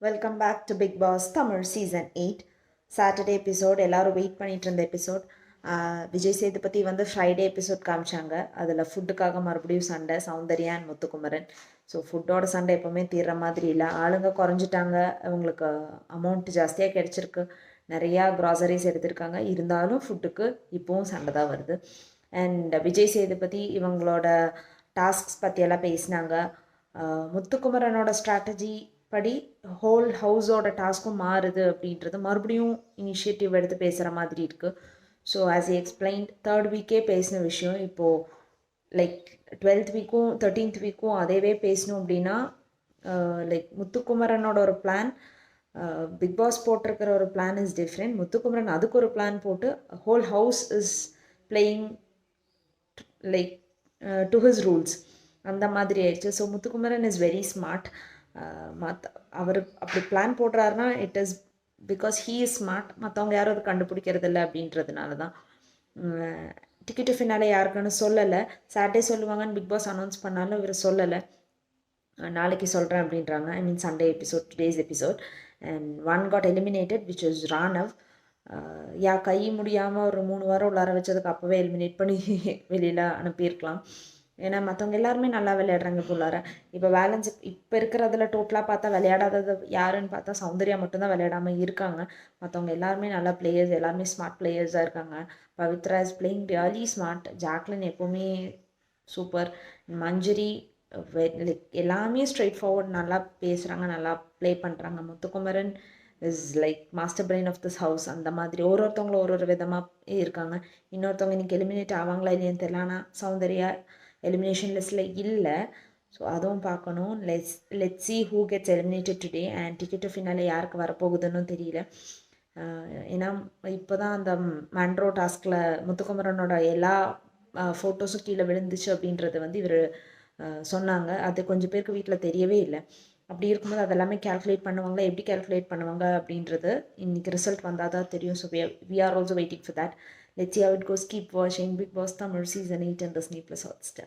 Welcome back to Bigg Boss Tamil season 8 Saturday episode. எல்லோரும் wait பண்ணிட்டு இருந்த எபிசோட். விஜய் சேதுபதி வந்து ஃப்ரைடே எபிசோட் காமிச்சாங்க. அதில் ஃபுட்டுக்காக மறுபடியும் சண்டை, சௌந்தர்யா அண்ட் முத்துக்குமரன். ஸோ ஃபுட்டோட சண்டை எப்போவுமே தீர்ற மாதிரி இல்லை. ஆளுங்க குறைஞ்சிட்டாங்க, அவங்களுக்கு அமௌண்ட் ஜாஸ்தியாக கிடச்சிருக்கு, நிறையா க்ராசரிஸ் எடுத்திருக்காங்க. இருந்தாலும் ஃபுட்டுக்கு இப்போவும் சண்டை தான் வருது. அண்ட் விஜய் சேதுபதி இவங்களோட டாஸ்க்ஸ் பற்றியெல்லாம் பேசினாங்க. முத்துக்குமரனோட ஸ்ட்ராட்டஜி படி ஹோல் ஹவுஸோட டாஸ்க்கும் மாறுது அப்படின்றது மறுபடியும் இனிஷியேட்டிவ் எடுத்து பேசுகிற மாதிரி இருக்குது. So as I explained, third வீக்கே பேசின விஷயம் இப்போது லைக் 12th வீக்கும் 13th வீக்கும் அதேவே பேசணும் அப்படின்னா லைக் முத்துக்குமரனோட ஒரு பிளான், பிக் பாஸ் போட்டிருக்கிற ஒரு பிளான் இஸ் டிஃப்ரெண்ட். முத்துக்குமரன் அதுக்கு ஒரு பிளான் போட்டு whole house is playing like to his rules, அந்த மாதிரி ஆயிடுச்சு. So Muthukumaran is very smart. அவர் அப்படி பிளான் போடுறாருன்னா it is because he is smart. மற்றவங்க யாரும் அது கண்டுபிடிக்கிறது இல்லை அப்படின்றதுனால தான். டிக்கெட்டு ஃபினாலே யாருக்குன்னு சொல்லலை. சாட்டர்டே சொல்லுவாங்கன்னு பிக் பாஸ் அனௌன்ஸ் பண்ணாலும் இவர் சொல்லலை. நாளைக்கு சொல்கிறேன் அப்படின்றாங்க. I mean Sunday episode, today's episode. And one got eliminated which is Raanav. கை முடியாமல் ஒரு 3 வாரம் உள்ளார வச்சதுக்கு அப்போவே எலிமினேட் பண்ணி வெளியில் அனுப்பியிருக்கலாம். ஏன்னா மற்றவங்க எல்லாருமே நல்லா விளையாடுறாங்க இப்போ உள்ளார. இப்போ பேலன்ஸ் இப்போ இருக்கிறதுல டோட்டலாக பார்த்தா விளையாடாதது யாருன்னு பார்த்தா சௌந்தர்யா மட்டும்தான் விளையாடாமல் இருக்காங்க. மற்றவங்க எல்லாருமே நல்ல பிளேயர்ஸ், எல்லாருமே ஸ்மார்ட் பிளேயர்ஸாக இருக்காங்க. Pavithra is playing really smart. Jacquline எப்போவுமே சூப்பர். மஞ்சரி லைக் எல்லாமே ஸ்ட்ரெயிட் ஃபார்வர்ட், நல்லா பேசுகிறாங்க, நல்லா ப்ளே பண்ணுறாங்க. Muthukumaran is like master brain of this house. அந்த மாதிரி ஒருத்தவங்களும் ஒரு விதமாக இருக்காங்க. இன்னொருத்தவங்க இன்றைக்கி எலிமினேட் ஆவாங்களா இல்லையான்னு தெரியல. ஆனால் சௌந்தர்யா எலிமினேஷன் லிஸ்ட்டில் இல்லை. ஸோ அதுவும் பார்க்கணும். Let's see who gets eliminated today. And ticket finale யாருக்கு வரப்போகுதுன்னு தெரியல. ஏன்னா இப்போ தான் அந்த மேண்ட்ரோ டாஸ்கில் முத்துக்குமரனோட எல்லா ஃபோட்டோஸும் கீழே விழுந்துச்சு அப்படின்றது வந்து இவர் சொன்னாங்க. அது கொஞ்சம் பேருக்கு வீட்டில் தெரியவே இல்லை. அப்படி இருக்கும்போது அதெல்லாமே கேல்குலேட் பண்ணுவாங்களா, எப்படி கேல்குலேட் பண்ணுவாங்க அப்படின்றது இன்றைக்கி ரிசல்ட் வந்தால் தான் தெரியும். So we are also waiting for that. Let's see how it goes. Keep watching Big Boss Tamil Season 8 and Disney Plus Hotstar.